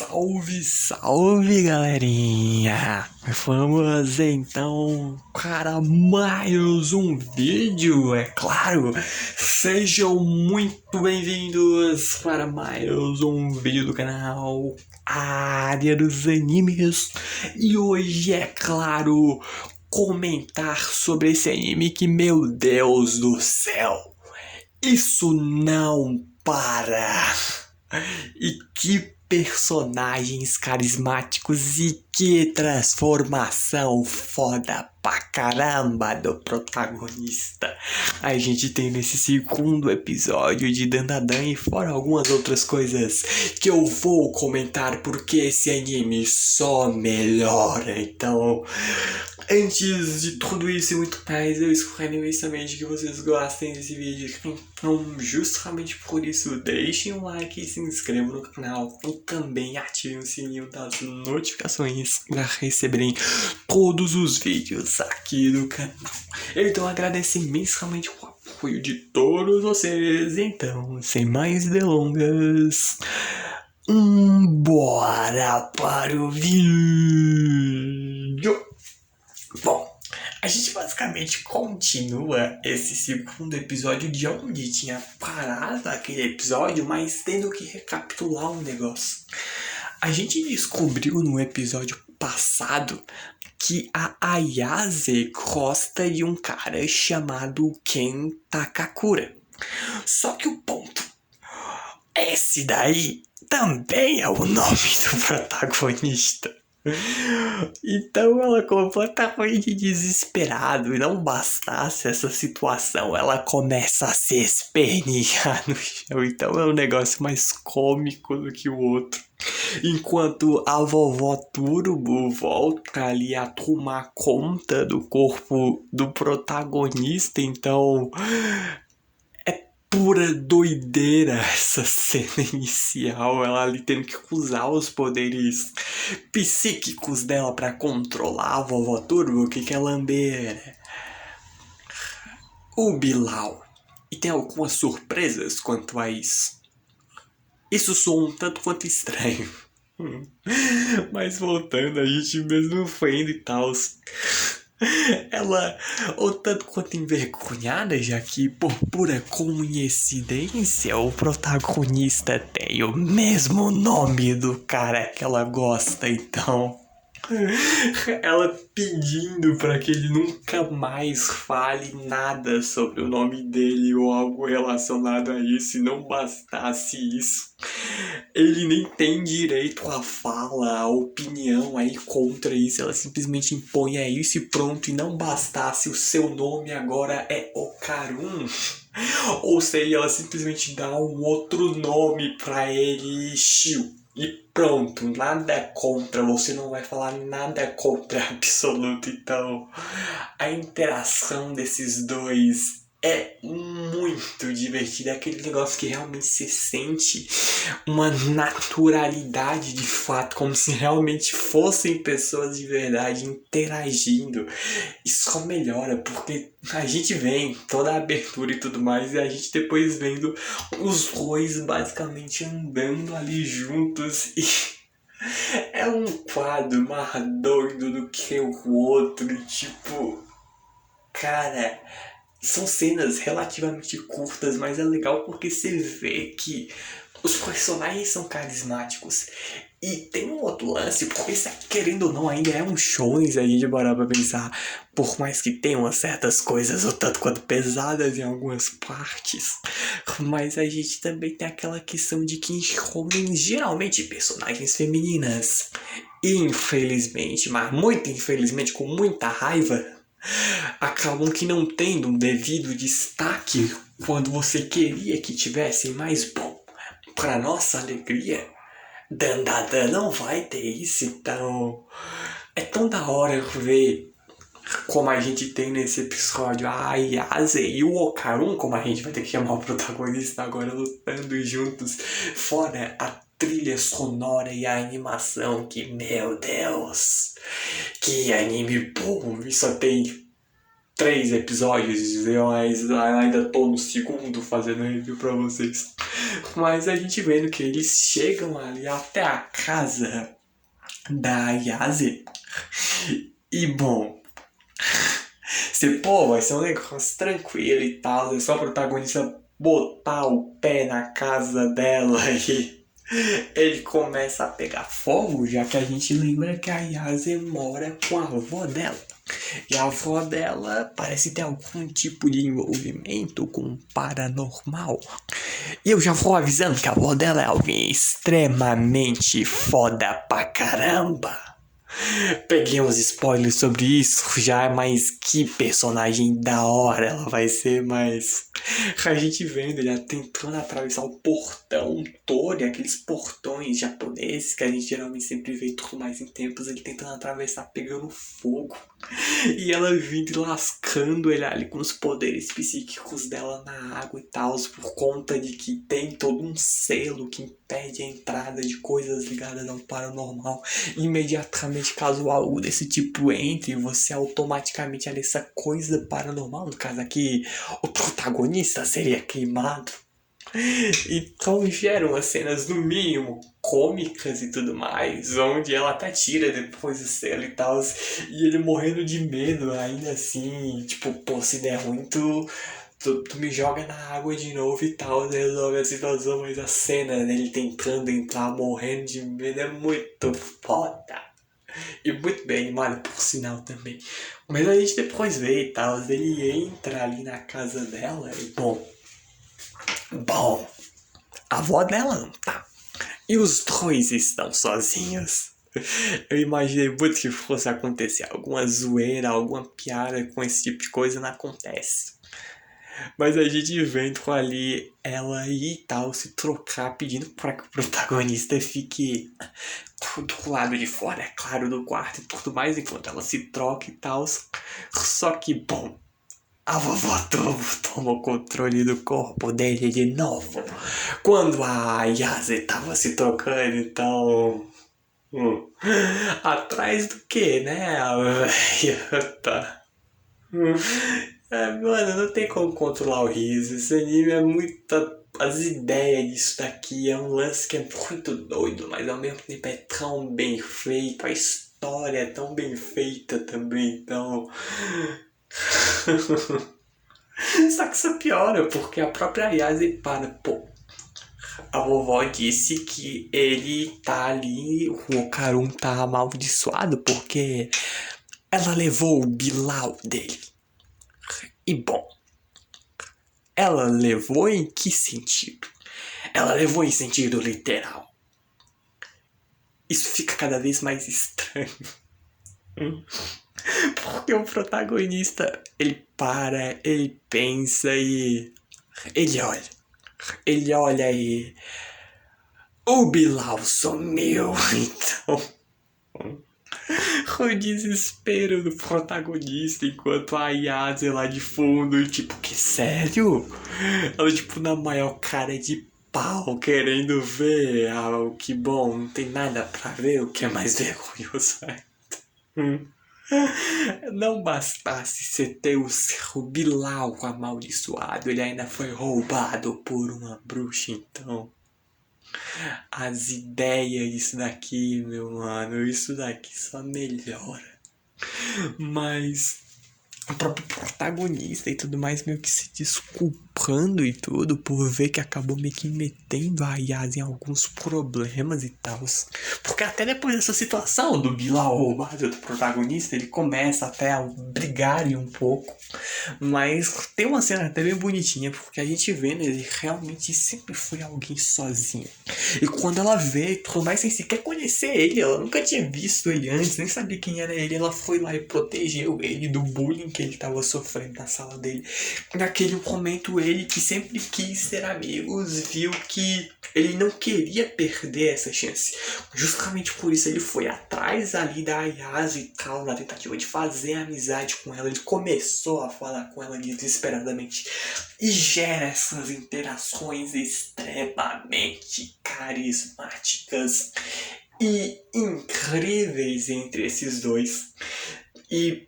Salve, salve, galerinha! Vamos então para mais um vídeo, é claro! Sejam muito bem-vindos para mais um vídeo do canal Área dos Animes. E hoje, é claro, comentar sobre esse anime que, meu Deus do céu, isso não para! E que personagens carismáticos e que transformação foda pra caramba do protagonista a gente tem nesse segundo episódio de Dandadan, e fora algumas outras coisas que eu vou comentar porque esse anime só melhora. Então, antes de tudo isso e muito mais, eu espero imensamente que vocês gostem desse vídeo. Então, justamente por isso, deixem um like e se inscrevam no canal. E também ativem o sininho das notificações para receberem todos os vídeos aqui do canal. Então, agradeço imensamente o apoio de todos vocês. Então, sem mais delongas, bora para o vídeo! Bom, a gente basicamente continua esse segundo episódio de onde tinha parado aquele episódio, mas tendo que recapitular um negócio. A gente descobriu no episódio passado que a Ayase gosta de um cara chamado Ken Takakura. Só que o ponto, esse daí também é o nome do protagonista. Então ela, completamente desesperada, e não bastasse essa situação, ela começa a se espernear no chão. Então é um negócio mais cômico do que o outro. Enquanto a vovó Turbo volta ali a tomar conta do corpo do protagonista. Então pura doideira essa cena inicial, ela ali tendo que usar os poderes psíquicos dela pra controlar a vovó Turbo, que quer lamber o Bilal. E tem algumas surpresas quanto a isso. Isso soa um tanto quanto estranho. Mas voltando, a gente mesmo foi indo e tal. Ela, ou tanto quanto envergonhada, já que por pura coincidência o protagonista tem o mesmo nome do cara que ela gosta. Então ela pedindo para que ele nunca mais fale nada sobre o nome dele ou algo relacionado a isso. E não bastasse isso, ele nem tem direito à fala, à opinião aí contra isso. Ela simplesmente impõe a isso e pronto. E não bastasse, o seu nome agora é Okarun. Ou seja, ela simplesmente dá um outro nome pra ele, Shio. E pronto, nada contra, você não vai falar nada contra absoluto. Então, a interação desses dois é muito divertida. É aquele negócio que realmente se sente uma naturalidade de fato, como se realmente fossem pessoas de verdade interagindo. E só melhora, porque a gente vem toda a abertura e tudo mais, e a gente depois vendo os dois basicamente andando ali juntos. E é um quadro mais doido do que o outro. Tipo, cara, são cenas relativamente curtas, mas é legal porque você vê que os personagens são carismáticos. E tem um outro lance, porque querendo ou não, ainda é um shonen, se a gente parar pra pensar. Por mais que tenham certas coisas, o tanto quanto pesadas em algumas partes, mas a gente também tem aquela questão de que em shonen, geralmente personagens femininas, infelizmente, mas muito infelizmente, com muita raiva, acabam que não tendo um devido destaque quando você queria que tivessem. Mais bom, para nossa alegria, Dandadan não vai ter isso. Então é tão da hora ver como a gente tem nesse episódio a Ayase e o Okarun, como a gente vai ter que chamar o protagonista agora, lutando juntos. Fora a trilha sonora e a animação, que, meu Deus, que anime bom. E só tem 3 episódios, mas ainda tô no segundo fazendo review pra vocês. Mas a gente vendo que eles chegam ali até a casa da Yase. E bom, vai ser um negócio tranquilo e tal. É só o protagonista botar o pé na casa dela e ele começa a pegar fogo, já que a gente lembra que a Yase mora com a avó dela. E a avó dela parece ter algum tipo de envolvimento com o paranormal. E eu já vou avisando que a avó dela é alguém extremamente foda pra caramba. Peguei uns spoilers sobre isso já, mas que personagem da hora ela vai ser, mas a gente vendo ele tentando atravessar o portão todo, e aqueles portões japoneses que a gente geralmente sempre vê tudo mais em tempos, ele tentando atravessar pegando fogo. E ela vindo e lascando ele ali com os poderes psíquicos dela na água e tal, por conta de que tem todo um selo que impede a entrada de coisas ligadas ao paranormal. Imediatamente, caso algo desse tipo entre, você automaticamente ali essa coisa paranormal, no caso aqui, o protagonista seria queimado. Então geram as cenas no mínimo cômicas e tudo mais, onde ela até tira depois o selo e tal, e ele morrendo de medo ainda assim, tipo, pô, se der ruim tu me joga na água de novo e tal, resolve a situação, mas a cena dele tentando entrar, morrendo de medo é muito foda. E muito bem animado, por sinal também. Mas a gente depois vê e tal, ele entra ali na casa dela e bom, a avó dela não tá. E os dois estão sozinhos. Eu imaginei muito que fosse acontecer alguma zoeira, alguma piada com esse tipo de coisa, não acontece. Mas a gente vendo ali ela e tal se trocar, pedindo para que o protagonista fique do lado de fora, é claro, do quarto e tudo mais, enquanto ela se troca e tal. Só que, bom, a vovó toma o controle do corpo dele de novo. Quando a Yase tava se trocando, então. Atrás do que, né? A velha tá. Mano, não tem como controlar o riso. Esse anime é muita. As ideias disso daqui é um lance que é muito doido, mas ao mesmo tempo é tão bem feito. A história é tão bem feita também, então. Só que isso piora, porque a própria Yase para, pô. A vovó disse que ele tá ali, o Okarun tá amaldiçoado porque ela levou o Bilal dele. E bom, ela levou em que sentido? Ela levou em sentido literal. Isso fica cada vez mais estranho. Porque o protagonista, ele para, ele pensa e ele olha. Ele olha e o Bilal sumiu, então. O desespero do protagonista, enquanto a Yase lá de fundo, tipo, que sério? Ela, tipo, na maior cara de pau, querendo ver. O que bom, não tem nada pra ver, o que é mais vergonhoso. Não bastasse você ter o seu Bilal amaldiçoado, ele ainda foi roubado por uma bruxa, então. As ideias disso daqui, meu mano, isso daqui só melhora. Mas o próprio protagonista e tudo mais meio que se desculpando e tudo por ver que acabou meio que metendo a Yas em alguns problemas e tal. Porque até depois dessa situação do Bilal roubado do protagonista, ele começa até a brigarem um pouco. Mas tem uma cena até bem bonitinha, porque a gente vê, né, ele realmente sempre foi alguém sozinho. E quando ela vê, por mais sem sequer conhecer ele, ela nunca tinha visto ele antes, nem sabia quem era ele, ela foi lá e protegeu ele do bullying que ele estava sofrendo na sala dele. Naquele momento, ele que sempre quis ser amigos, viu que ele não queria perder essa chance. Justamente por isso ele foi atrás ali da Ayasu e tal, na tentativa de fazer amizade com ela. Ele começou a falar com ela desesperadamente e gera essas interações extremamente carismáticas e incríveis entre esses dois. E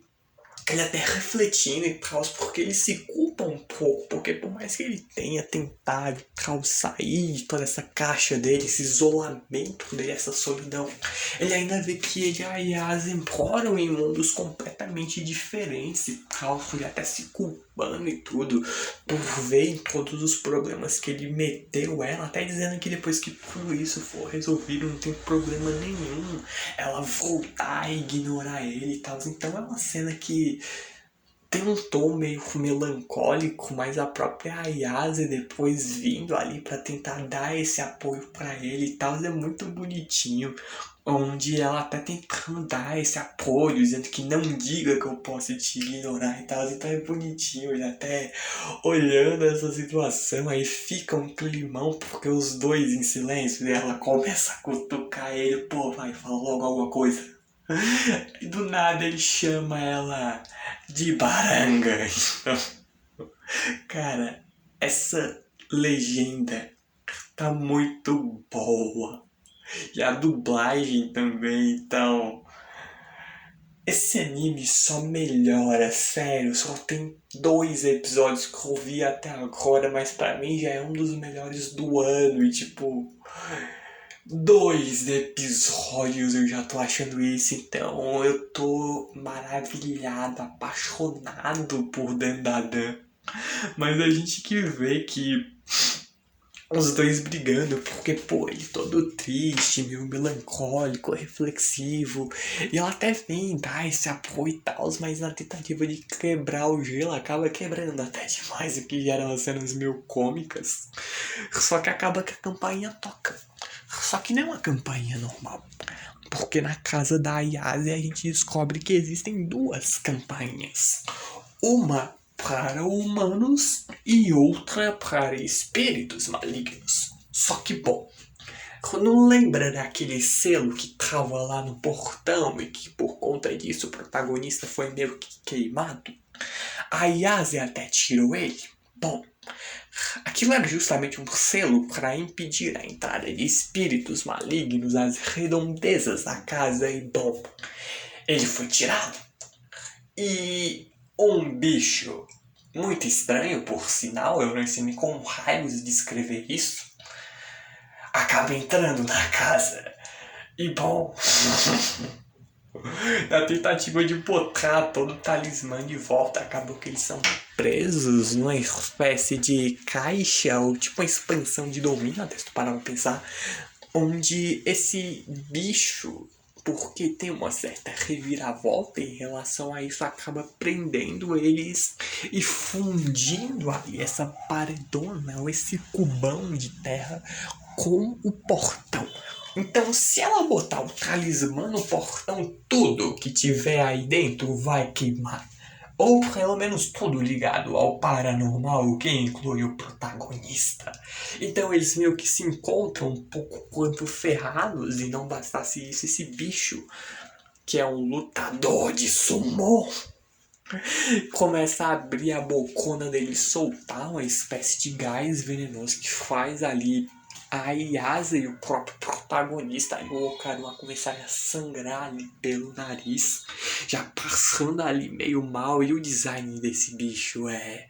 ele até refletindo e tal, porque ele se culpa um pouco, porque por mais que ele tenha tentado sair de toda essa caixa dele, esse isolamento dele, essa solidão, ele ainda vê que ele e a Yase moram em mundos completamente diferentes e tal, ele até se culpando e tudo, por ver todos os problemas que ele meteu ela, até dizendo que depois que tudo isso for resolvido, não tem problema nenhum ela voltar a ignorar ele e tal. Então é uma cena que tem um tom meio melancólico, mas a própria Ayase depois vindo ali pra tentar dar esse apoio pra ele e tal, é muito bonitinho. Onde ela até tentando dar esse apoio, dizendo que não diga que eu posso te ignorar e tal. Então é bonitinho, ele até olhando essa situação, aí fica um climão, porque os dois em silêncio, e ela começa a cutucar ele, pô, vai, fala logo alguma coisa. E do nada ele chama ela de baranga. Então, cara, essa legenda tá muito boa. E a dublagem também, então. Esse anime só melhora, sério. Só tem 2 episódios que eu vi até agora, mas pra mim já é um dos melhores do ano. E tipo, 2 episódios eu já tô achando isso, então eu tô maravilhado, apaixonado por Dandadan. Mas a gente que vê que os dois brigando, porque, pô, ele todo triste, meio melancólico, reflexivo. E ela até vem dar esse apoio e tal, mas na tentativa de quebrar o gelo, acaba quebrando até demais, o que gera umas cenas meio cômicas. Só que acaba que a campainha toca. Só que não é uma campainha normal. Porque na casa da Ayase a gente descobre que existem 2 campainhas. Uma para humanos e outra para espíritos malignos. Só que, bom, não lembra daquele selo que tava lá no portão e que por conta disso o protagonista foi meio que queimado? A Yase até tirou ele. Bom, aquilo era justamente um selo para impedir a entrada de espíritos malignos às redondezas da casa e, bom, ele foi tirado. E um bicho muito estranho, por sinal, eu não sei nem com raios de descrever isso, acaba entrando na casa. E bom, na tentativa de botar todo o talismã de volta, acabou que eles são presos numa espécie de caixa, ou tipo uma expansão de domínio, até se tu parar pra pensar, onde esse bicho, porque tem uma certa reviravolta em relação a isso, acaba prendendo eles e fundindo ali essa paredona, ou esse cubão de terra com o portão. Então, se ela botar o talismã no portão, tudo que tiver aí dentro vai queimar. Ou pelo menos tudo ligado ao paranormal, o que inclui o protagonista. Então eles meio que se encontram um pouco quanto ferrados, e não bastasse isso, esse bicho, que é um lutador de sumô, começa a abrir a bocona dele, soltar uma espécie de gás venenoso que faz ali a Ayase e o próprio protagonista aí o Okaruma começarem a sangrar ali pelo nariz, já passando ali meio mal. E o design desse bicho é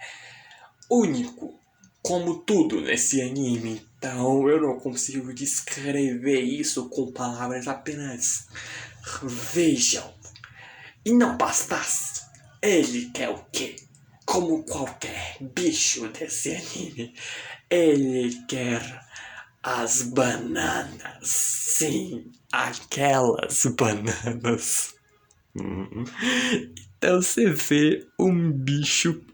único, como tudo nesse anime. Então eu não consigo descrever isso com palavras, apenas vejam. E não bastasse, ele quer o quê? Como qualquer bicho desse anime, ele quer as bananas. Sim, aquelas bananas. Então você vê um bicho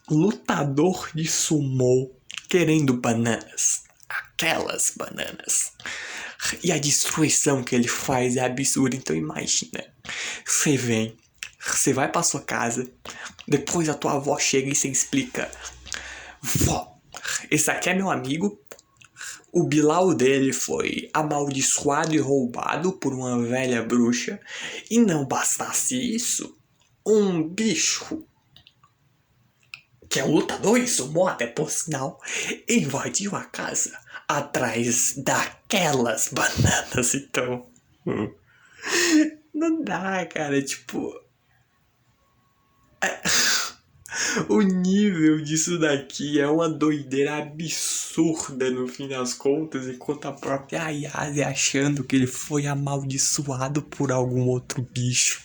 lutador de sumô querendo bananas. Aquelas bananas. E a destruição que ele faz é absurda. Então imagina, você vem, você vai pra sua casa, depois a tua avó chega e você explica: vó, esse aqui é meu amigo, o Bilal dele foi amaldiçoado e roubado por uma velha bruxa, e não bastasse isso, um bicho, que é um lutador e sumô até por sinal, invadiu a casa atrás daquelas bananas. Então, não dá, cara, tipo, O nível disso daqui é uma doideira absurda no fim das contas, enquanto a própria Ayase achando que ele foi amaldiçoado por algum outro bicho.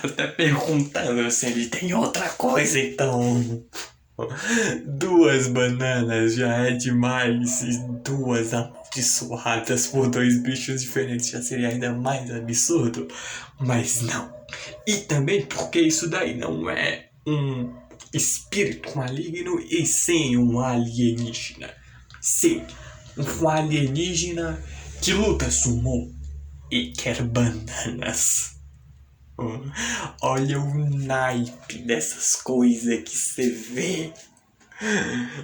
Até perguntando se ele tem outra coisa, então. 2 bananas já é demais, e 2 amaldiçoadas por 2 bichos diferentes já seria ainda mais absurdo. Mas não. E também porque isso daí não é um espírito maligno e sim um alienígena. Sim, um alienígena que luta sumô e quer bananas. Olha o naipe dessas coisas que você vê.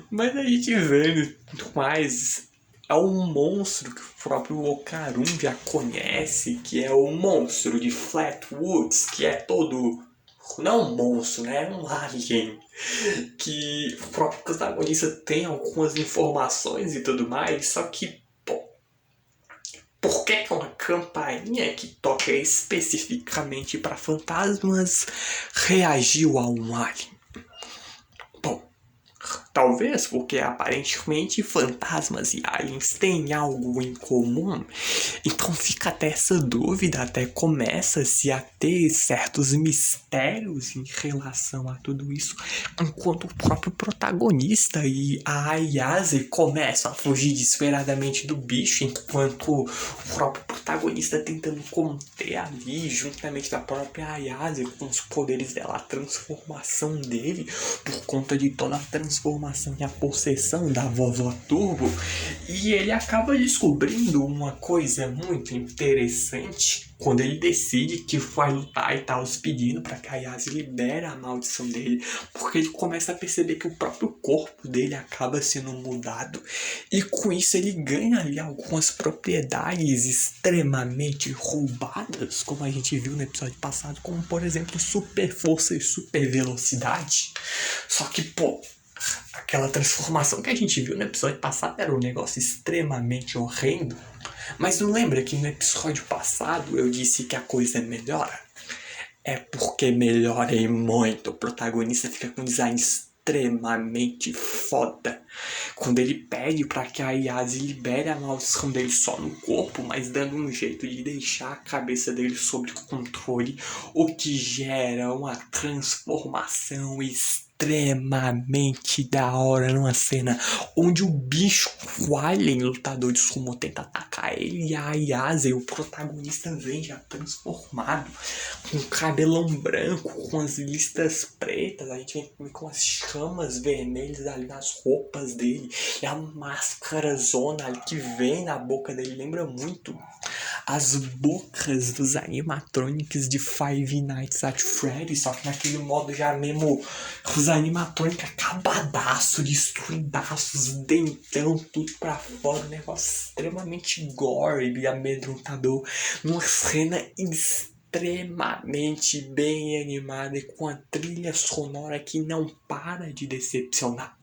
Mas a gente vê mais. É um monstro que o próprio Okarun já conhece, que é o monstro de Flatwoods, que é todo. Não um monstro, né? É um alien. Que o próprio protagonista tem algumas informações e tudo mais, só que, pô, por que uma campainha que toca especificamente para fantasmas reagiu a um alien? Bom, talvez porque aparentemente fantasmas e aliens têm algo em comum. Então fica até essa dúvida, até começa-se a ter certos mistérios em relação a tudo isso, enquanto o próprio protagonista e a Ayase começam a fugir desesperadamente do bicho, enquanto o próprio protagonista tentando conter ali, juntamente da própria Ayase, com os poderes dela, a transformação dele, por conta de toda a transformação e a possessão da vovó Turbo. E ele acaba descobrindo uma coisa muito interessante quando ele decide que vai lutar e tal, pedindo para que a Ayase libere a maldição dele, porque ele começa a perceber que o próprio corpo dele acaba sendo mudado e com isso ele ganha ali algumas propriedades extremamente roubadas, como a gente viu no episódio passado, como por exemplo super força e super velocidade. Só que, pô, aquela transformação que a gente viu no episódio passado era um negócio extremamente horrendo. Mas não lembra que no episódio passado eu disse que a coisa melhora? É porque melhora e muito. O protagonista fica com um design extremamente foda. Quando ele pede para que a Ayase libere a maldição dele só no corpo, mas dando um jeito de deixar a cabeça dele sob controle, o que gera uma transformação extremamente da hora numa cena onde o bicho, o alien lutador de sumo, tenta atacar ele e a Ayase, o protagonista, vem já transformado, com cabelão branco, com as listas pretas, a gente vem com as chamas vermelhas ali nas roupas dele, e a máscara zona ali que vem na boca dele lembra muito as bocas dos animatronics de Five Nights at Freddy's, só que naquele modo já mesmo os animatronics acabadaço, destruidaços, dentão, tudo pra fora, um negócio extremamente gore e amedrontador, numa cena extremamente bem animada e com a trilha sonora que não para de decepcionar.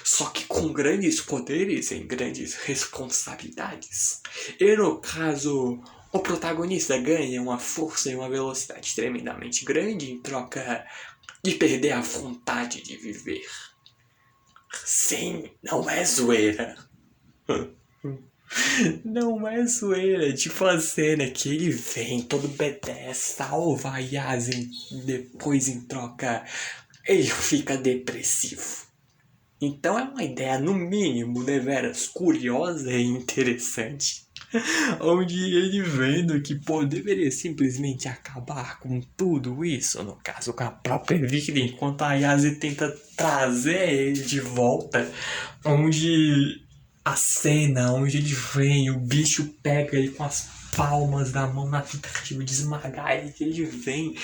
Só que com grandes poderes e grandes responsabilidades. E no caso, o protagonista ganha uma força e uma velocidade tremendamente grande em troca de perder a vontade de viver. Sim, não é zoeira. Não é zoeira, tipo a cena que ele vem todo B10, salva a Ayase, depois em troca ele fica depressivo. Então é uma ideia, no mínimo, deveras curiosa e interessante. Onde ele vendo que, pô, deveria simplesmente acabar com tudo isso, no caso com a própria vida, enquanto a Ayase tenta trazer ele de volta. Onde a cena, onde ele vem, o bicho pega ele com as palmas da mão na tentativa de esmagar ele vem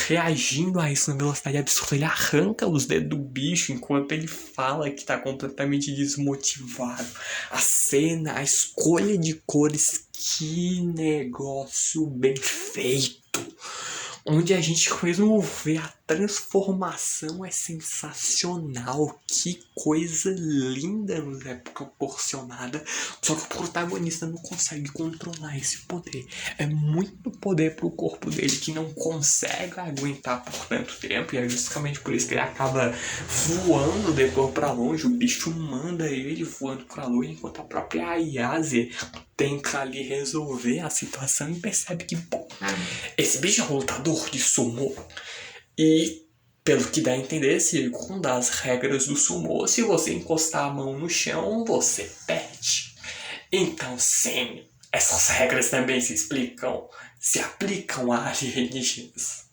reagindo a isso na velocidade absurda, ele arranca os dedos do bicho enquanto ele fala que tá completamente desmotivado. A cena, a escolha de cores, que negócio bem feito. onde a gente mesmo vê a transformação é sensacional, que coisa linda nos é proporcionada, só que o protagonista não consegue controlar esse poder. É muito poder pro corpo dele que não consegue aguentar por tanto tempo, e é justamente por isso que ele acaba voando depois pra longe. O bicho manda ele voando pra longe, enquanto a própria Ayase tenta ali resolver a situação e percebe que, bom, esse bicho é um lutador de sumô. E, pelo que dá a entender, segundo as regras do sumô, se você encostar a mão no chão, você perde. Então, sim, essas regras também se aplicam a alienígenas.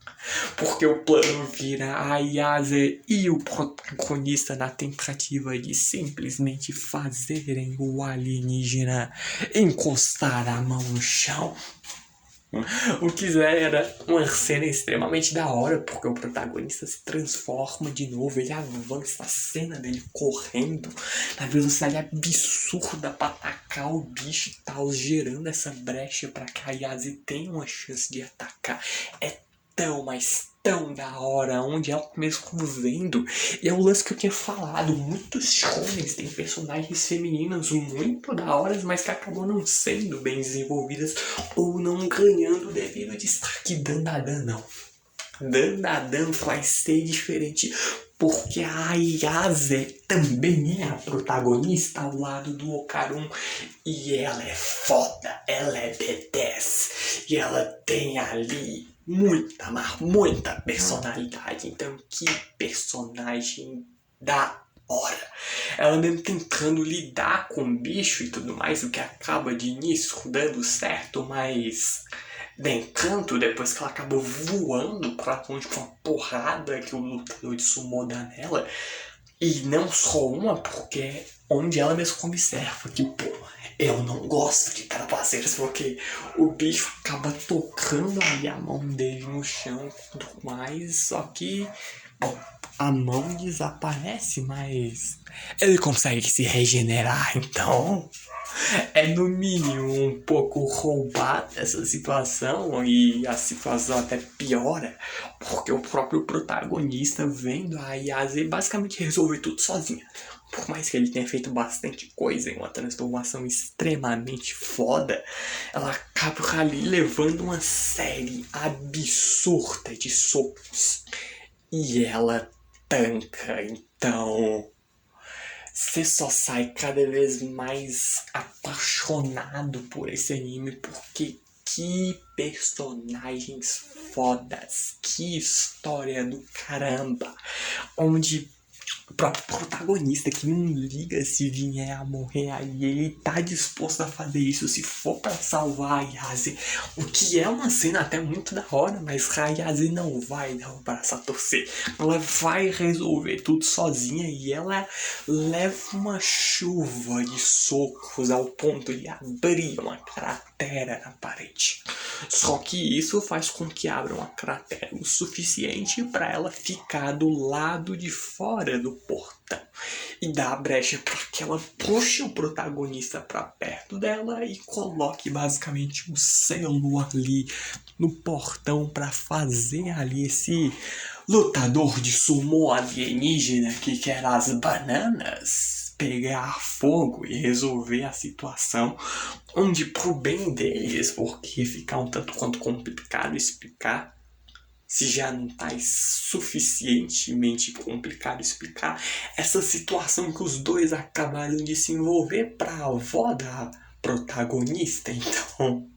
Porque o plano vira a Ayase e o protagonista na tentativa de simplesmente fazerem o alienígena encostar a mão no chão. O que era uma cena extremamente da hora, porque o protagonista se transforma de novo, ele avança a cena dele correndo na velocidade absurda pra atacar o bicho e tal, gerando essa brecha pra que a Ayase tenha uma chance de atacar. É tão, mas tão da hora, onde ela mesmo vendo. E é o lance que eu tinha falado, muitos shonens têm personagens femininas muito da hora, mas que acabam não sendo bem desenvolvidas ou não ganhando o devido destaque. Dandadan não. Dandadan vai ser diferente, porque a Ayase também é a protagonista ao lado do Okarun, e ela é foda, ela é B10, e ela tem ali muita, mas muita personalidade. Então, que personagem da hora. Ela mesmo tentando lidar com o bicho e tudo mais, o que acaba de início dando certo, mas de encanto, depois que ela acabou voando pra longe com uma porrada que o lutador de sumô dá nela. E não só uma, porque é onde ela mesmo observa que, pô, eu não gosto de trapaceiros, porque o bicho acaba tocando ali a mão dele no chão e tudo mais, só que, bom, a mão desaparece, mas ele consegue se regenerar, então é no mínimo um pouco roubada essa situação, e a situação até piora, porque o próprio protagonista vendo a Ayase basicamente resolver tudo sozinha. Por mais que ele tenha feito bastante coisa em uma transformação extremamente foda, ela acaba ali levando uma série absurda de socos. E ela tanca, então você só sai cada vez mais apaixonado por esse anime, porque que personagens fodas, que história do caramba, onde o próprio protagonista que não liga se vier a morrer aí, ele tá disposto a fazer isso se for pra salvar a Ayase, o que é uma cena até muito da hora, mas a Ayase não vai dar o braço a torcer, ela vai resolver tudo sozinha, e ela leva uma chuva de socos ao ponto de abrir uma cratera na parede. Só que isso faz com que abra uma cratera o suficiente para ela ficar do lado de fora do portão e dá a brecha para que ela puxe o protagonista para perto dela e coloque basicamente um selo ali no portão para fazer ali esse lutador de sumô alienígena que quer as bananas pegar fogo e resolver a situação, onde pro bem deles, porque fica um tanto quanto complicado explicar, se já não tá suficientemente complicado explicar, essa situação que os dois acabaram de se envolver pra avó da protagonista. Então,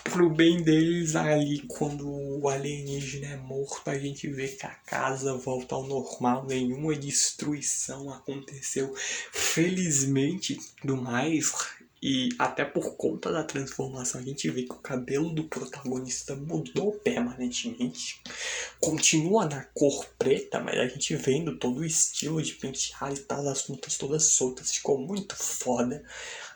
pro bem deles, ali quando o alienígena é morto, a gente vê que a casa volta ao normal, nenhuma destruição aconteceu, felizmente, e tudo mais. E até por conta da transformação a gente vê que o cabelo do protagonista mudou permanentemente. Continua na cor preta, mas a gente vendo todo o estilo de penteado e tal, as pontas todas soltas, ficou muito foda.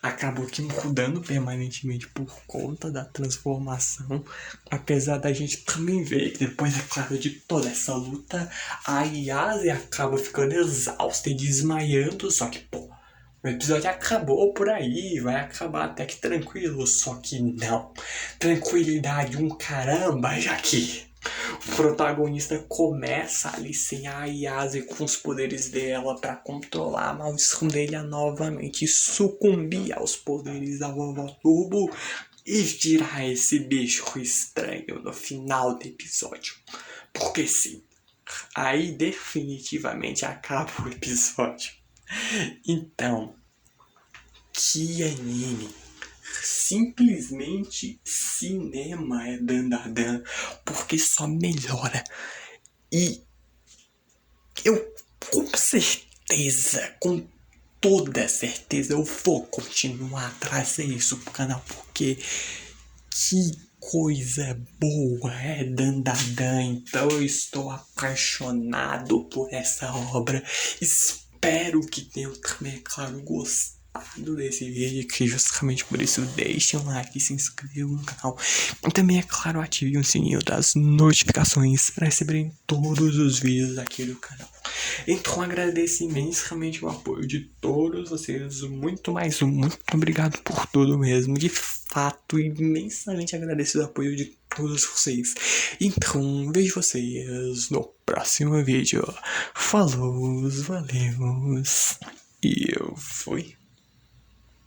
Acabou que mudando permanentemente por conta da transformação. Apesar da gente também ver que depois, é claro, de toda essa luta, a Ayase acaba ficando exausta e desmaiando, só que, pô, o episódio acabou por aí, vai acabar até que tranquilo, só que não. Tranquilidade caramba, já que O protagonista começa a aliciar a Yase com os poderes dela pra controlar a maldição dele a novamente sucumbir aos poderes da Vovó Turbo e virar esse bicho estranho no final do episódio. Porque sim, aí definitivamente acaba o episódio. Então, que anime! Simplesmente cinema é dandadan, porque só melhora. E eu com toda certeza, eu vou continuar a trazer isso pro canal, porque que coisa boa é dandadan. Então eu estou apaixonado por essa obra. Espero que tenham também, claro, gostado desse vídeo, que justamente por isso deixem um like, se inscrevam no canal e também, é claro, ativem o sininho das notificações para receberem todos os vídeos aqui do canal. Então agradeço imensamente o apoio de todos vocês, muito obrigado por tudo mesmo, de fato, imensamente agradeço o apoio de todos vocês. Então vejo vocês no próximo vídeo. Falou, valeu e eu fui.